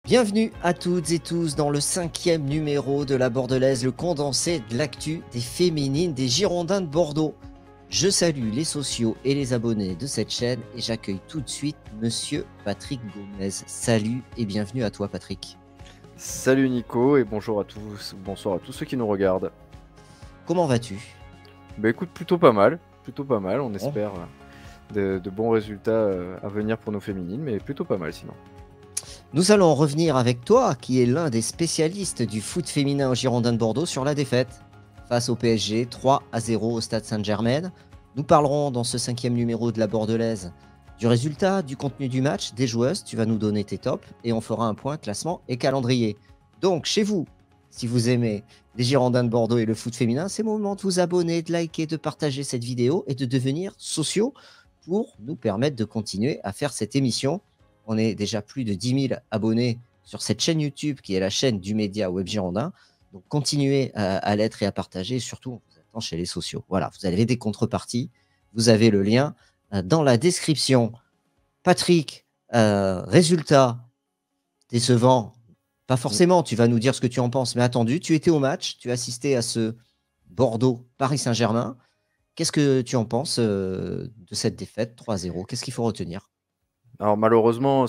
Bienvenue à toutes et tous dans le 5e numéro de la Bordelaise, le condensé de l'actu des féminines des Girondins de Bordeaux. Je salue les sociaux et les abonnés de cette chaîne et j'accueille tout de suite Monsieur Patrick Gomez. Salut et bienvenue à toi Patrick. Salut Nico et bonjour à tous, bonsoir à tous ceux qui nous regardent. Comment vas-tu? Bah écoute, plutôt pas mal, on espère de bons résultats à venir pour nos féminines, mais plutôt pas mal sinon. Nous allons revenir avec toi, qui est l'un des spécialistes du foot féminin au Girondins de Bordeaux, sur la défaite face au PSG 3-0 au Stade Saint-Germain. Nous parlerons dans ce 5e numéro de la Bordelaise du résultat, du contenu du match, des joueuses. Tu vas nous donner tes tops et on fera un point classement et calendrier. Donc chez vous, si vous aimez les Girondins de Bordeaux et le foot féminin, c'est le moment de vous abonner, de liker, de partager cette vidéo et de devenir sociaux pour nous permettre de continuer à faire cette émission. On est déjà plus de 10 000 abonnés sur cette chaîne YouTube qui est la chaîne du média Web Girondin. Donc continuez à l'être et à partager. Et surtout, on vous attend chez les sociaux. Voilà, vous avez des contreparties. Vous avez le lien dans la description. Patrick, résultat décevant. Pas forcément, tu vas nous dire ce que tu en penses, mais attendu, tu étais au match, tu as assisté à ce Bordeaux-Paris Saint-Germain. Qu'est-ce que tu en penses de cette défaite 3-0? Qu'est-ce qu'il faut retenir? Alors malheureusement,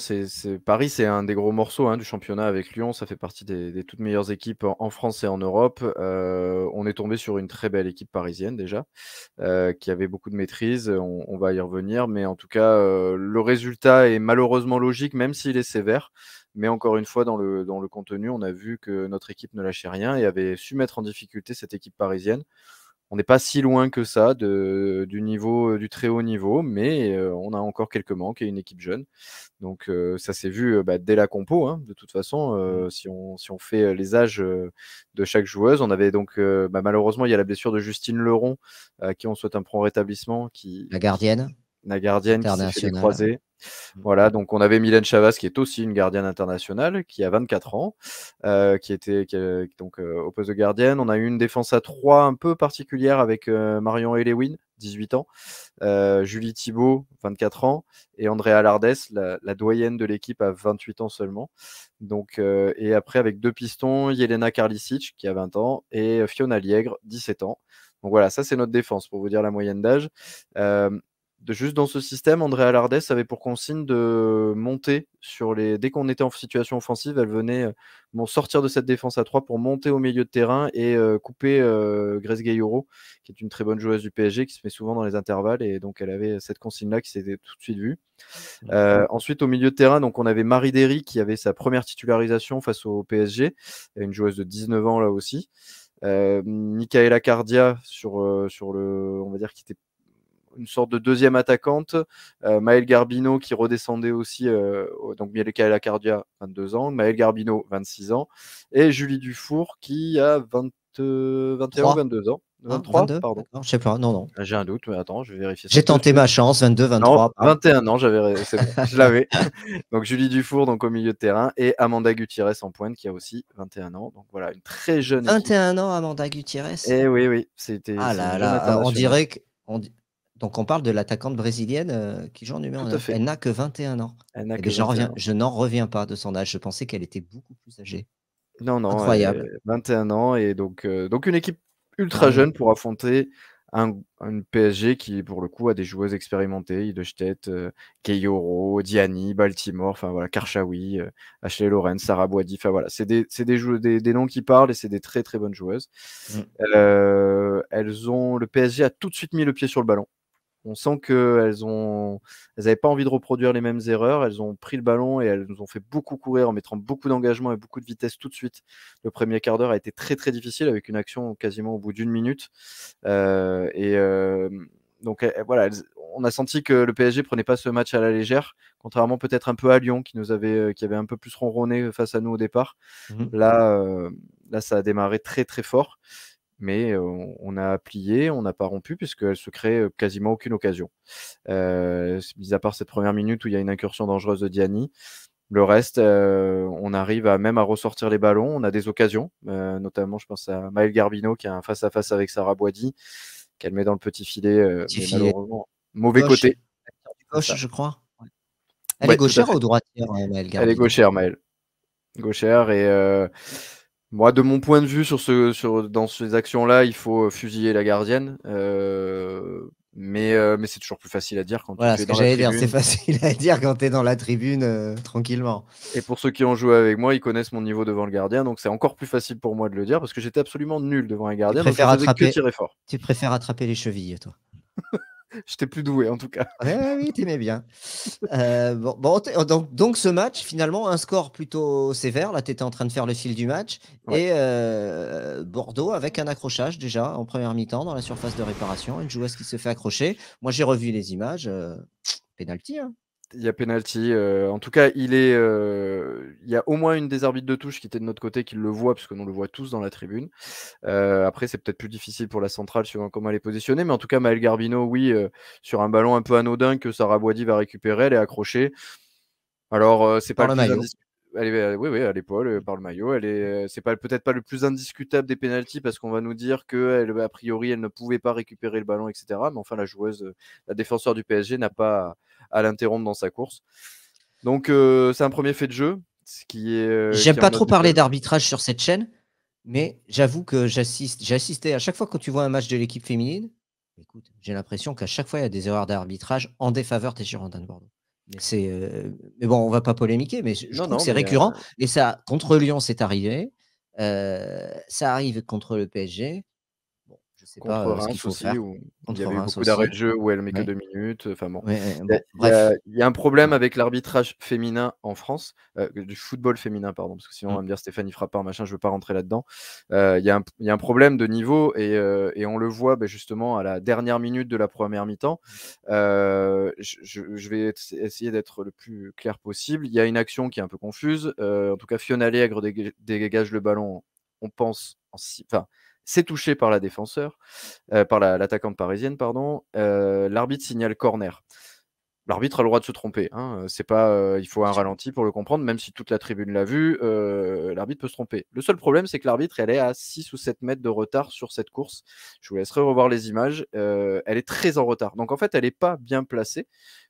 Paris, c'est un des gros morceaux du championnat avec Lyon. Ça fait partie des toutes meilleures équipes en France et en Europe. On est tombé sur une très belle équipe parisienne déjà, qui avait beaucoup de maîtrise. On va y revenir, mais en tout cas, le résultat est malheureusement logique, même s'il est sévère. Mais encore une fois, dans le contenu, on a vu que notre équipe ne lâchait rien et avait su mettre en difficulté cette équipe parisienne. On n'est pas si loin que ça du niveau, du très haut niveau, mais on a encore quelques manques et une équipe jeune. Donc ça s'est vu dès la compo, de toute façon, si on fait les âges de chaque joueuse. On avait donc malheureusement, il y a la blessure de Justine Leron, à qui on souhaite un prompt rétablissement, La gardienne la gardienne qui s'est fait des internationale. croisés. Voilà, donc on avait Mylène Chavas, qui est aussi une gardienne internationale, qui a 24 ans, qui est donc au poste de gardienne. On a eu une défense à 3 un peu particulière avec Marion Elewin, 18 ans, Julie Thibault, 24 ans, et Andrea Lardès, la doyenne de l'équipe, à 28 ans seulement. Donc, et après, avec 2 pistons, Jelena Karlisic, qui a 20 ans, et Fiona Liègre, 17 ans. Donc voilà, ça c'est notre défense, pour vous dire la moyenne d'âge. Juste dans ce système, Andrea Lardès avait pour consigne de monter dès qu'on était en situation offensive, elle venait sortir de cette défense à 3 pour monter au milieu de terrain et couper Grace Gayoro, qui est une très bonne joueuse du PSG, qui se met souvent dans les intervalles, et donc elle avait cette consigne-là qui s'était tout de suite vue. Ensuite, au milieu de terrain, donc on avait Marie Derry, qui avait sa première titularisation face au PSG, une joueuse de 19 ans là aussi. Michaela Cardia on va dire, qui était une sorte de deuxième attaquante, Maëlle Garbino, qui redescendait aussi, donc Michaela Cardia, 22 ans, Maëlle Garbino, 26 ans, et Julie Dufour, qui a 21 ou 22 ans. 23, 22? pardon. Je sais pas, non. J'ai un doute, mais attends, je vais vérifier ça J'ai de tenté suite. ma chance, 22, Non, 23. 21 ans, c'est bon, je l'avais. Donc Julie Dufour, donc au milieu de terrain, et Amanda Gutiérrez en pointe, qui a aussi 21 ans. Donc voilà, une très jeune équipe. 21 ans, Amanda Gutiérrez. Et oui, Ah c'est là une jeune là, on internationale. dirait que. Donc on parle de l'attaquante brésilienne qui joue en numéro Tout à 9. fait. Elle n'a que 21 ans. Elle n'a Eh que bien, 21 ans. je n'en reviens pas de son âge. Je pensais qu'elle était beaucoup plus âgée. Non, incroyable. 21 ans, et donc une équipe ultra Bravo. jeune pour affronter une PSG qui, pour le coup, a des joueuses expérimentées, Hidestedt, Keyoro, Diani, Baltimore, enfin voilà, Karchaoui, Ashley Lawrence, Sarah Boidi, enfin voilà, c'est des noms qui parlent, et c'est des très très bonnes joueuses. Le PSG a tout de suite mis le pied sur le ballon. On sent qu'elles n'avaient pas envie de reproduire les mêmes erreurs. Elles ont pris le ballon et elles nous ont fait beaucoup courir en mettant beaucoup d'engagement et beaucoup de vitesse tout de suite. Le premier quart d'heure a été très très difficile, avec une action quasiment au bout d'une minute. Donc voilà, on a senti que le PSG prenait pas ce match à la légère, contrairement peut-être un peu à Lyon, qui avait un peu plus ronronné face à nous au départ. Là, ça a démarré très très fort. Mais on a plié, on n'a pas rompu, puisqu'elle se crée quasiment aucune occasion. Mis à part cette première minute où il y a une incursion dangereuse de Diani, le reste, on arrive même à ressortir les ballons. On a des occasions, notamment je pense à Maëlle Garbino, qui a un face-à-face avec Sarah Boidi, qu'elle met dans le petit filet, Petit mais filet malheureusement, mauvais gauche. côté. Gauche, je crois. Elle est Ouais, tout à gauchère fait. ou droitière, Maëlle Elle est Garbino? gauchère, Maëlle. Gauchère et moi, de mon point de vue dans ces actions-là, il faut fusiller la gardienne. Mais c'est toujours plus facile à dire quand Voilà tu ce es que dans la j'allais dire, c'est tribune. facile à dire quand tu es dans la tribune, tranquillement. Et pour ceux qui ont joué avec moi, ils connaissent mon niveau devant le gardien, donc c'est encore plus facile pour moi de le dire parce que j'étais absolument nul devant un Tu gardien, donc je préfères faisais que attraper tirer fort. tu préfères attraper les chevilles, toi? J'étais plus doué en tout cas. Ouais, oui, tu bien. Bon, tu donc ce match, finalement, un score plutôt sévère. Là, tu étais en train de faire le fil du match Ouais. et Bordeaux avec un accrochage déjà en première mi-temps dans la surface de réparation. Une joueuse qui se fait accrocher. Moi, j'ai revu les images, pénalty, hein. Il y a penalty, en tout cas, il y a au moins une des arbitres de touche qui était de notre côté qui le voit, parce que nous on le voit tous dans la tribune. Après, c'est peut-être plus difficile pour la centrale suivant comment elle est positionnée, mais en tout cas, Maëlle Garbino, oui, sur un ballon un peu anodin que Sarah Boidi va récupérer, elle est accrochée. Alors, c'est pas Par le le plus maillot. indis elle est, oui, oui, à l'épaule, par le maillot. C'est pas peut-être pas le plus indiscutable des pénaltys parce qu'on va nous dire qu'elle, a priori, elle ne pouvait pas récupérer le ballon et cetera. Mais enfin, la joueuse, la défenseur du PSG n'a pas à l'interrompre dans sa course. Donc, c'est un premier fait de jeu, ce J'aime qui en pas a trop 2 parler seuls. d'arbitrage sur cette chaîne, mais j'avoue que j'ai assisté à chaque fois que tu vois un match de l'équipe féminine, écoute, j'ai l'impression qu'à chaque fois, il y a des erreurs d'arbitrage en défaveur des Girondins de Bordeaux. Mais bon, on va pas polémiquer, mais je Non, trouve que non, c'est mais récurrent et ça contre Lyon, c'est arrivé, ça arrive contre le PSG. Bon, je sais contre pas, ce qu'il Reims faut aussi, faire. où il y Contre avait eu Reims beaucoup d'arrêts aussi. de jeu où elle met que Ouais, 2 minutes, enfin bon. ouais, Il y a bon, il y a bref. il y a un problème Ouais. avec l'arbitrage féminin en France, du football féminin, pardon, parce que sinon on Mmh. va me dire: «Stéphanie Frappard, machin», je veux pas rentrer là-dedans. Il y a un problème de niveau et on le voit, justement à la dernière minute de la première mi-temps. Je vais essayer d'être le plus clair possible. Il y a une action qui est un peu confuse, en tout cas Fiona Allègre dégage le ballon, on pense enfin, c'est touché par la défenseur, par l'attaquante parisienne, pardon. L'arbitre signale corner. L'arbitre a le droit de se tromper, hein, c'est pas, il faut Bien un sûr. ralenti pour le comprendre, même si toute la tribune l'a vu, l'arbitre peut se tromper. Le seul problème, c'est que l'arbitre, elle est à 6 ou 7 mètres de retard sur cette course. Je vous laisserai revoir les images, elle est très en retard. Donc en fait, elle est pas bien placée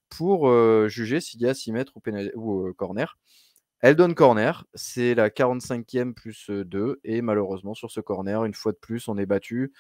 pour, juger s'il y a 6 mètres ou corner. Elle donne corner, c'est la 45e plus 2 et malheureusement sur ce corner, une fois de plus, on est battu,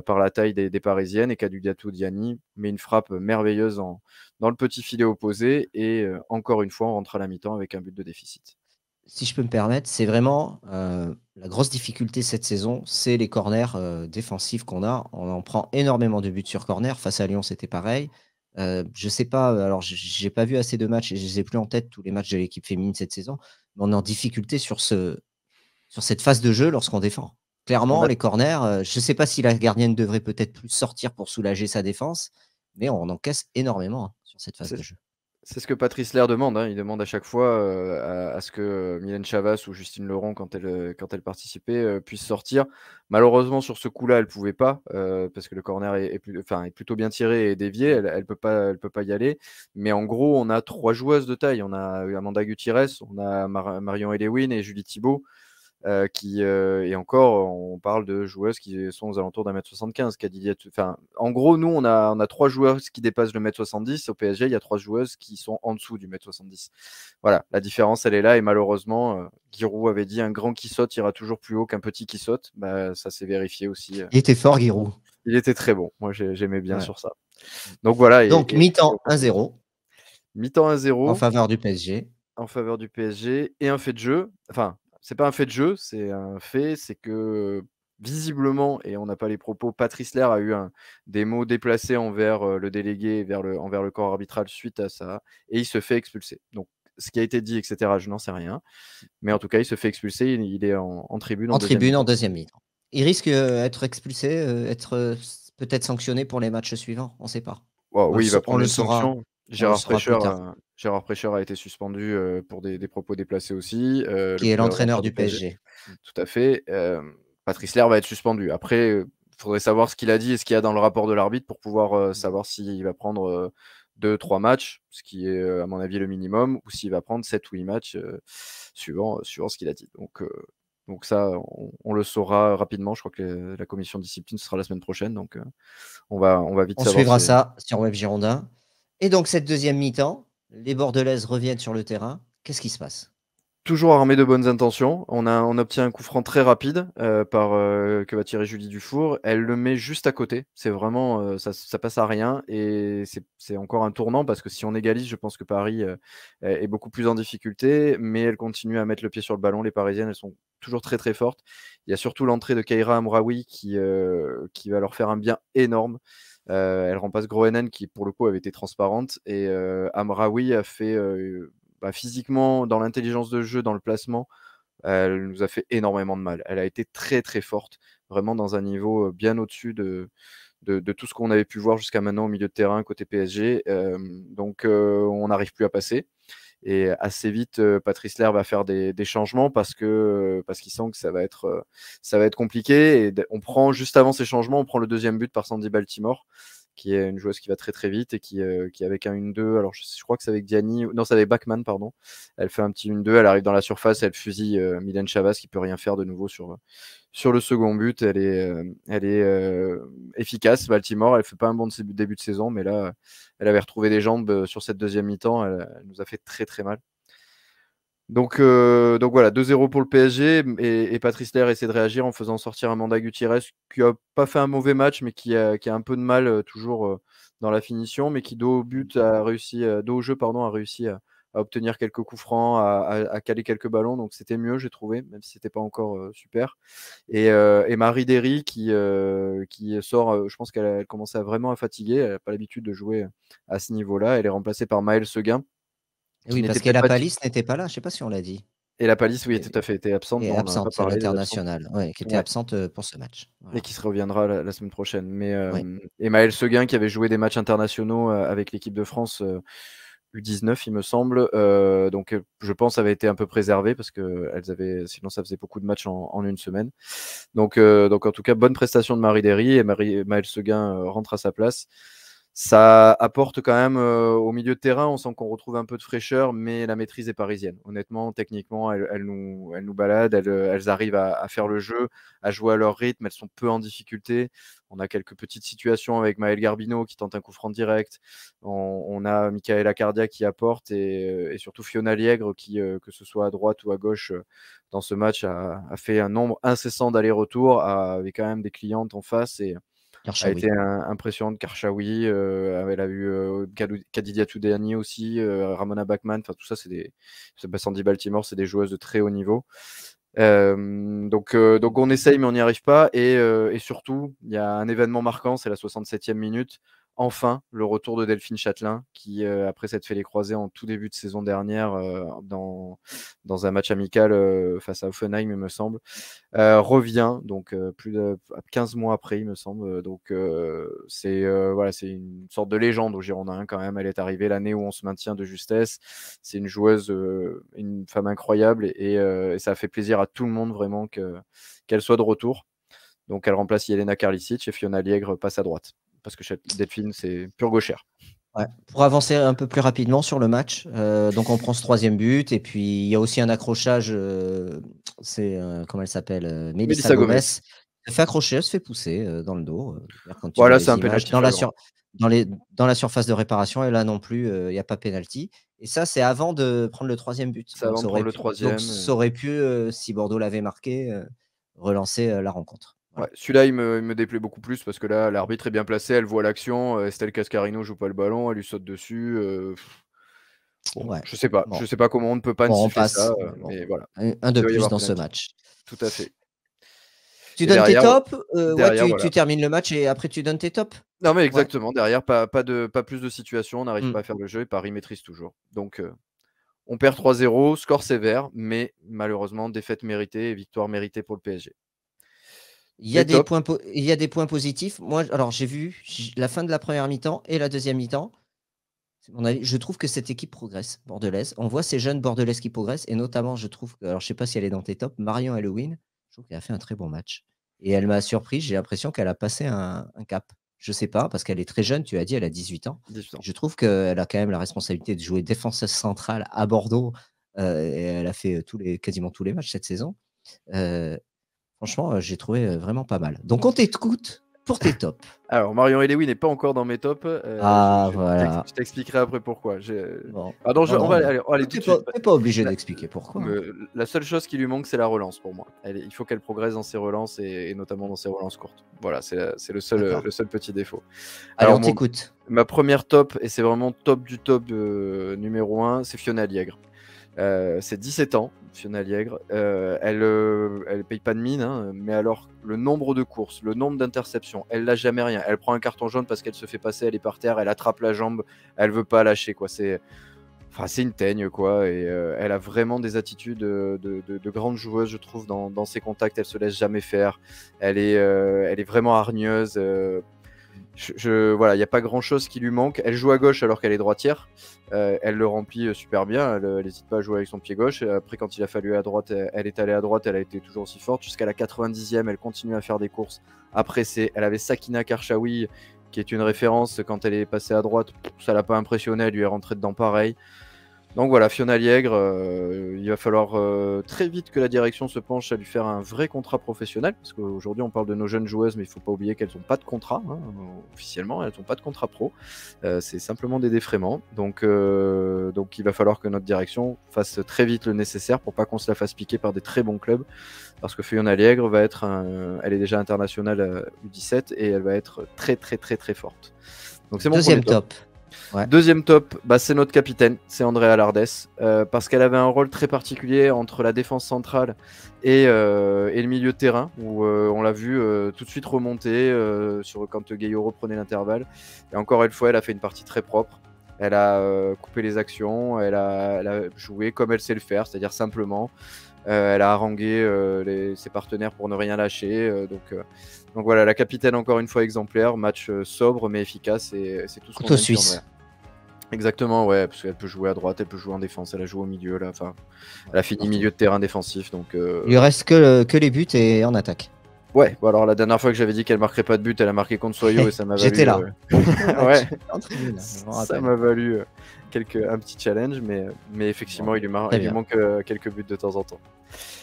par la taille des parisiennes et Kadugatu Diani met une frappe merveilleuse dans le petit filet opposé et encore une fois, on rentre à la mi-temps avec un but de déficit. Si je peux me permettre, c'est vraiment, la grosse difficulté cette saison, c'est les corners, défensifs qu'on a. On en prend énormément de buts sur corner. Face à Lyon, c'était pareil. Je sais pas, alors j'ai pas vu assez de matchs et je les ai plus en tête tous les matchs de l'équipe féminine cette saison, mais on est en difficulté sur cette phase de jeu lorsqu'on défend. On Clairement, a les corners, je sais pas si la gardienne devrait peut-être plus sortir pour soulager sa défense, mais on encaisse énormément, hein, sur cette phase c'est de jeu. C'est ce que Patrice Lair demande, hein. Il demande à chaque fois, à ce que, Mylène Chavas ou Justine Leron, quand elle participait, puissent sortir. Malheureusement, sur ce coup-là, elle pouvait pas, parce que le corner est plutôt bien tiré et dévié. Elle peut pas y aller. Mais en gros, on a 3 joueuses de taille. On a Amanda Gutierrez, on a Marion Elewin et Julie Thibault. Et encore, on parle de joueuses qui sont aux alentours d'1,75 m. Enfin, en gros, nous, on a 3 joueuses qui dépassent le 1,70 m. Au PSG, il y a 3 joueuses qui sont en dessous du 1,70 m. Voilà, la différence, elle est là. Et malheureusement, Giroud avait dit un grand qui saute ira toujours plus haut qu'un petit qui saute. Bah, ça s'est vérifié aussi. Il était fort, Giroud. Il était très bon. Moi, j'aimais bien Ouais. sur ça. Donc voilà, Donc et on mi-temps continue. 1-0 Mi-temps en 1-0 faveur du PSG. en faveur du PSG et un fait de jeu. Enfin, c'est pas un fait de jeu, c'est un fait, c'est que visiblement, et on n'a pas les propos, Patrice Lair a eu des mots déplacés envers le délégué, envers le corps arbitral suite à ça, et il se fait expulser. Donc, ce qui a été dit, etc., je n'en sais rien. Mais en tout cas, il se fait expulser, il est en tribune en En deuxième tribune en mi-temps. deuxième mi-temps. Il risque, être expulsé, être, peut-être sanctionné pour les matchs suivants, on ne sait pas. Wow, oui, il va On prendre le une saura sanction. on le saura plus tard. Gérard Prêcheur a été suspendu pour des propos déplacés aussi, le Qui est l'entraîneur l'entraîneur du du PSG. PSG. Tout à fait. Patrice Lair va être suspendu. Après, il faudrait savoir ce qu'il a dit et ce qu'il y a dans le rapport de l'arbitre pour pouvoir Mmh. savoir s'il va prendre 2-3 matchs, ce qui est, à mon avis, le minimum, ou s'il va prendre 7 ou 8 matchs, suivant ce qu'il a dit. Donc ça, on le saura rapidement. Je crois que la commission de discipline, ce sera la semaine prochaine. Donc on va vite On savoir suivra si. ça sur Web Girondin et donc cette deuxième mi-temps, les bordelaises reviennent sur le terrain. Qu'est-ce qui se passe? toujours armé de bonnes intentions. On obtient un coup franc très rapide que va tirer Julie Dufour. Elle le met juste à côté. C'est vraiment ça passe à rien et c'est encore un tournant parce que si on égalise, je pense que Paris est beaucoup plus en difficulté, mais elle continue à mettre le pied sur le ballon. Les Parisiennes, elles sont toujours très très fortes. Il y a surtout l'entrée de Keira Amraoui qui va leur faire un bien énorme. Elle remplace Groenen qui pour le coup avait été transparente et Amraoui a fait physiquement, dans l'intelligence de jeu, dans le placement, elle nous a fait énormément de mal. Elle a été très très forte, vraiment dans un niveau bien au-dessus de tout ce qu'on avait pu voir jusqu'à maintenant au milieu de terrain côté PSG. Donc on n'arrive plus à passer. Et assez vite, Patrice Lerre va faire des changements parce qu'il sent que ça va être compliqué. Et on prend juste avant ces changements, on prend le deuxième but par Sandy Baltimore, qui est une joueuse qui va très très vite et qui avec un 1-2. Alors je crois que c'est avec Diani, non c'est avec Bachmann pardon. Elle fait un petit 1-2, elle arrive dans la surface, elle fusille Mylène Chavas qui peut rien faire de nouveau sur le second but. Elle est efficace, Baltimore. Elle fait pas un bon début de saison, mais là elle avait retrouvé des jambes sur cette deuxième mi-temps. Elle nous a fait très très mal. Donc voilà, 2-0 pour le PSG et Patrice Lerre essaie de réagir en faisant sortir Amanda Gutiérrez qui a pas fait un mauvais match mais qui a un peu de mal toujours dans la finition, mais qui dos au jeu pardon, a réussi à obtenir quelques coups francs, à caler quelques ballons, donc c'était mieux j'ai trouvé, même si c'était pas encore super. Et Marie Derry qui sort, je pense qu'elle commençait vraiment à fatiguer, elle n'a pas l'habitude de jouer à ce niveau-là, elle est remplacée par Maëlle Seguin. Oui, parce qu'Ella Palis n'était pas là, je sais pas si on l'a dit. Et la Palisse, oui, tout à fait, était absente. Et Non, on n'en a pas absente, parlé des absences. l'internationale, ouais, qui était Ouais. absente pour ce match. Et Voilà. qui se reviendra la semaine prochaine. Mais Ouais. et Maëlle Seguin, qui avait joué des matchs internationaux avec l'équipe de France U19, il me semble. Donc, je pense, avait été un peu préservée parce que sinon, ça faisait beaucoup de matchs en une semaine. Donc, en tout cas, bonne prestation de Marie Derry et Maëlle Seguin rentre à sa place. Ça apporte quand même au milieu de terrain, on sent qu'on retrouve un peu de fraîcheur, mais la maîtrise est parisienne. Honnêtement, techniquement, elles nous baladent, elles arrivent à faire le jeu, à jouer à leur rythme, elles sont peu en difficulté. On a quelques petites situations avec Maëlle Garbino qui tente un coup franc direct. On a Michaela Cardia qui apporte et surtout Fiona Liègre qui, que ce soit à droite ou à gauche dans ce match, a fait un nombre incessant d'allers-retours, avait quand même des clientes en face et a été impressionnante. Karchaoui, elle a eu Khadija Toudéani aussi, Ramona Bachmann, enfin tout ça, Sandy Baltimore, c'est des joueuses de très haut niveau. Donc on essaye, mais on n'y arrive pas. Et surtout, il y a un événement marquant, c'est la 67e minute. Enfin, le retour de Delphine Châtelain, qui, après s'être fait les croisés en tout début de saison dernière dans un match amical face à Offenheim, il me semble, revient, donc plus de 15 mois après, il me semble. Donc c'est une sorte de légende au Girondin quand même. Elle est arrivée l'année où on se maintient de justesse. C'est une joueuse, une femme incroyable et ça a fait plaisir à tout le monde vraiment qu'elle soit de retour. Donc elle remplace Jelena Karlicic et Fiona Liègre passe à droite parce que Delphine, c'est pure gauchère. Ouais. Pour avancer un peu plus rapidement sur le match, donc on prend ce 3e but et puis il y a aussi un accrochage, c'est, comment elle s'appelle? Mélissa Gomez. Elle se fait accrocher, elle se fait pousser, dans le dos, quand tu vois Voilà, c'est les un images. pénalty flagrant. Dans la surface de réparation et là non plus, il y a pas pénalty et ça, c'est avant de prendre le 3e but. C'est avant de prendre le 3e. Ça aurait pu, si Bordeaux l'avait marqué, relancer, la rencontre. Voilà. Ouais, celui-là, il me déplaît beaucoup plus parce que là, l'arbitre est bien placé, elle voit l'action, Estelle Cascarino joue pas le ballon, elle lui saute dessus. Bon, Ouais. je sais pas. Bon. Je sais pas comment on ne peut pas ne Bon, on siffler ça, passe. Bon, mais voilà. un de Il doit y plus avoir dans ce penalty. match. Tout à fait. Tu Et donnes tes derrière, tops? Ouais, derrière, voilà. tu termines le match et après tu donnes tes tops? Non, mais Ouais. exactement. Derrière, pas plus de situations, on n'arrive Mmh. pas à faire le jeu et Paris maîtrise toujours. Donc, on perd 3-0, score sévère, mais malheureusement, défaite méritée et victoire méritée pour le PSG. Il y a Les des tops, points positifs. Moi, alors j'ai vu la fin de la 1re mi-temps et la 2e mi-temps. C'est mon avis, je trouve que cette équipe progresse, bordelaise. On voit ces jeunes bordelaises qui progressent et notamment je trouve que, alors je sais pas si elle est dans tes tops, Marion Halloween, je trouve qu'elle a fait un très bon match et elle m'a surpris, j'ai l'impression qu'elle a passé un cap. Je sais pas, parce qu'elle est très jeune, tu as dit, elle a 18 ans. 18 ans. Je trouve qu'elle a quand même la responsabilité de jouer défenseuse centrale à Bordeaux, et elle a fait quasiment tous les matchs cette saison. Franchement, j'ai trouvé, vraiment pas mal. Donc on t'écoute, pour tes tops. Alors, Marion Elewi n'est pas encore dans mes tops. Voilà. Je t'expliquerai après pourquoi. Bon. Pardon, Non, on va mais aller tout t'es de suite. pas obligé La, d'expliquer pourquoi. Hein. la seule chose qui lui manque, c'est la relance pour moi. Il faut qu'elle progresse dans ses relances et notamment dans ses relances courtes. Voilà, c'est le seul petit défaut. Alors, on t'écoute. Ma première top, et c'est vraiment top du top numéro 1, c'est Fiona Liègre. C'est 17 ans, Fiona Liègre. Elle paye pas de mine, hein, mais alors le nombre de courses, le nombre d'interceptions, elle lâche jamais rien. Elle prend un carton jaune parce qu'elle se fait passer, elle est par terre, elle attrape la jambe, elle veut pas lâcher, quoi. C'est une teigne, quoi. Et elle a vraiment des attitudes de grande joueuse, je trouve, dans ses contacts. Elle se laisse jamais faire. Elle est vraiment hargneuse. Voilà, il n'y a pas grand chose qui lui manque. Elle joue à gauche alors qu'elle est droitière. Elle le remplit super bien. Elle n'hésite pas à jouer avec son pied gauche. Après, quand il a fallu à droite, elle est allée à droite. Elle a été toujours aussi forte. Jusqu'à la 90e, elle continue à faire des courses. Après, elle avait Sakina Karchaoui, qui est une référence. Quand elle est passée à droite, ça l'a pas impressionné. Elle lui est rentrée dedans pareil. Donc voilà, Fiona Liègre, il va falloir très vite que la direction se penche à lui faire un vrai contrat professionnel, parce qu'aujourd'hui on parle de nos jeunes joueuses, mais il ne faut pas oublier qu'elles n'ont pas de contrat, hein, officiellement, elles n'ont pas de contrat pro, c'est simplement des défraiements, donc il va falloir que notre direction fasse très vite le nécessaire pour pas qu'on se la fasse piquer par des très bons clubs, parce que Fiona Liègre va être, elle est déjà internationale U17 et elle va être très très très très forte. Donc c'est mon deuxième top. Ouais. Deuxième top, c'est notre capitaine, c'est Andrea Lardès, parce qu'elle avait un rôle très particulier entre la défense centrale et le milieu de terrain, où on l'a vu tout de suite remonter quand Gaillot reprenait l'intervalle. Et encore une fois, elle a fait une partie très propre. Elle a coupé les actions, elle a joué comme elle sait le faire, c'est-à-dire simplement. Elle a harangué ses partenaires pour ne rien lâcher. Donc voilà, la capitaine encore une fois exemplaire, match sobre mais efficace, et c'est tout ce qu'on aime sur Andrea. Exactement, ouais, parce qu'elle peut jouer à droite, elle peut jouer en défense, elle a joué au milieu, là, enfin, elle a fini milieu de terrain défensif, donc... Il lui reste que les buts et en attaque. Ouais, bon, alors la dernière fois que j'avais dit qu'elle marquerait pas de but, elle a marqué contre Soyo et ça m'a valu... J'étais là. Ouais, ça m'a valu un petit challenge, mais effectivement, il lui manque quelques buts de temps en temps.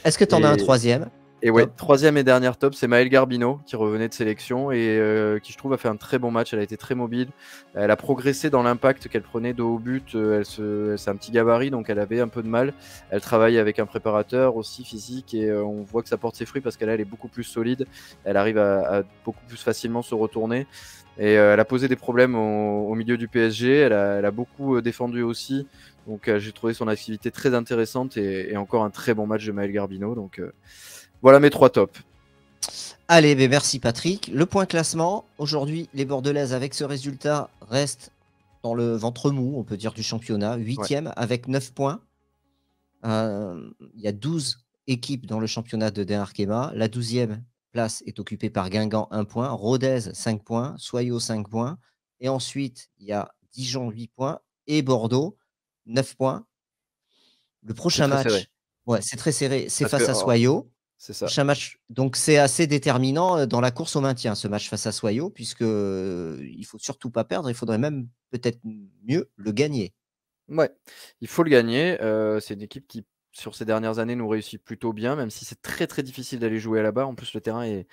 Est-ce que tu en as un troisième ? Et ouais, troisième et dernière top, c'est Maëlle Garbino qui revenait de sélection et qui, je trouve, a fait un très bon match. Elle a été très mobile. Elle a progressé dans l'impact qu'elle prenait de haut but. C'est un petit gabarit, donc elle avait un peu de mal. Elle travaille avec un préparateur aussi physique et on voit que ça porte ses fruits parce qu'elle est beaucoup plus solide. Elle arrive à beaucoup plus facilement se retourner. Et elle a posé des problèmes au milieu du PSG. Elle a beaucoup défendu aussi. Donc j'ai trouvé son activité très intéressante et encore un très bon match de Maëlle Garbino. Donc voilà mes 3 tops. Allez, merci Patrick. Le point classement, aujourd'hui, les Bordelaises, avec ce résultat, restent dans le ventre mou, on peut dire, du championnat, 8e avec 9 points. Il y a 12 équipes dans le championnat de Den-Arkema. La 12e place est occupée par Guingamp, 1 point, Rodez, 5 points, Soyaux, 5 points. Et ensuite, il y a Dijon, 8 points, et Bordeaux, 9 points. Le prochain match, c'est très serré, c'est face à Soyaux. C'est ça. Prochain match, donc c'est assez déterminant dans la course au maintien, ce match face à Soyaux, puisque il faut surtout pas perdre, il faudrait même peut-être mieux le gagner. Ouais, il faut le gagner. C'est une équipe qui, sur ces dernières années, nous réussit plutôt bien, même si c'est très très difficile d'aller jouer là-bas. En plus, le terrain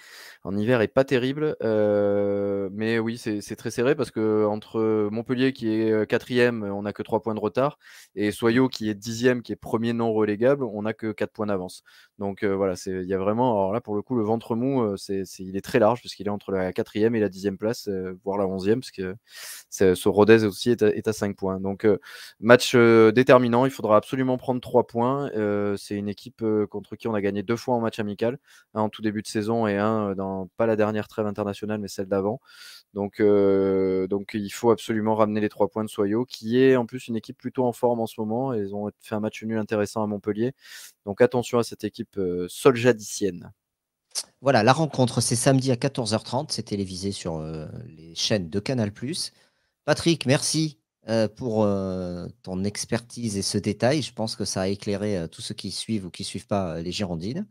en hiver est pas terrible. Mais oui, c'est très serré parce que entre Montpellier qui est 4e, on n'a que 3 points de retard, et Soyaux qui est 10e, qui est premier non relégable, on n'a que 4 points d'avance. Donc voilà, il y a vraiment, alors là pour le coup, le ventre mou, il est très large puisqu'il est entre la 4e et la 10e place, voire la 11e, parce que ce Rodez aussi est à 5 points. Donc match déterminant, il faudra absolument prendre 3 points. C'est une équipe contre qui on a gagné 2 fois en match amical, un en tout début de saison et un dans pas la dernière trêve internationale mais celle d'avant. Donc il faut absolument ramener les 3 points de Soyaux, qui est en plus une équipe plutôt en forme en ce moment. Ils ont fait un match nul intéressant à Montpellier. Donc attention à cette équipe soljadicienne. Voilà, la rencontre, c'est samedi à 14h30. C'est télévisé sur les chaînes de Canal+. Patrick, merci pour ton expertise et ce détail. Je pense que ça a éclairé tous ceux qui suivent ou qui ne suivent pas les Girondines.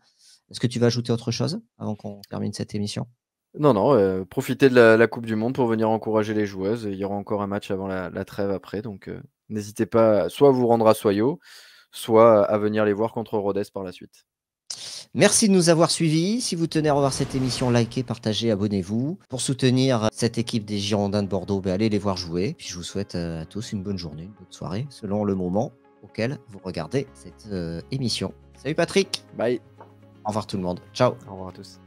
Est-ce que tu vas ajouter autre chose avant qu'on termine cette émission ? Non, profitez de la Coupe du Monde pour venir encourager les joueuses. Il y aura encore un match avant la trêve après. Donc n'hésitez pas soit à vous rendre à Soyaux, soit à venir les voir contre Rodez par la suite. Merci de nous avoir suivis. Si vous tenez à revoir cette émission, likez, partagez, abonnez-vous. Pour soutenir cette équipe des Girondins de Bordeaux, allez les voir jouer. Puis je vous souhaite à tous une bonne journée, une bonne soirée, selon le moment auquel vous regardez cette émission. Salut Patrick. Bye. Au revoir tout le monde. Ciao. Au revoir à tous.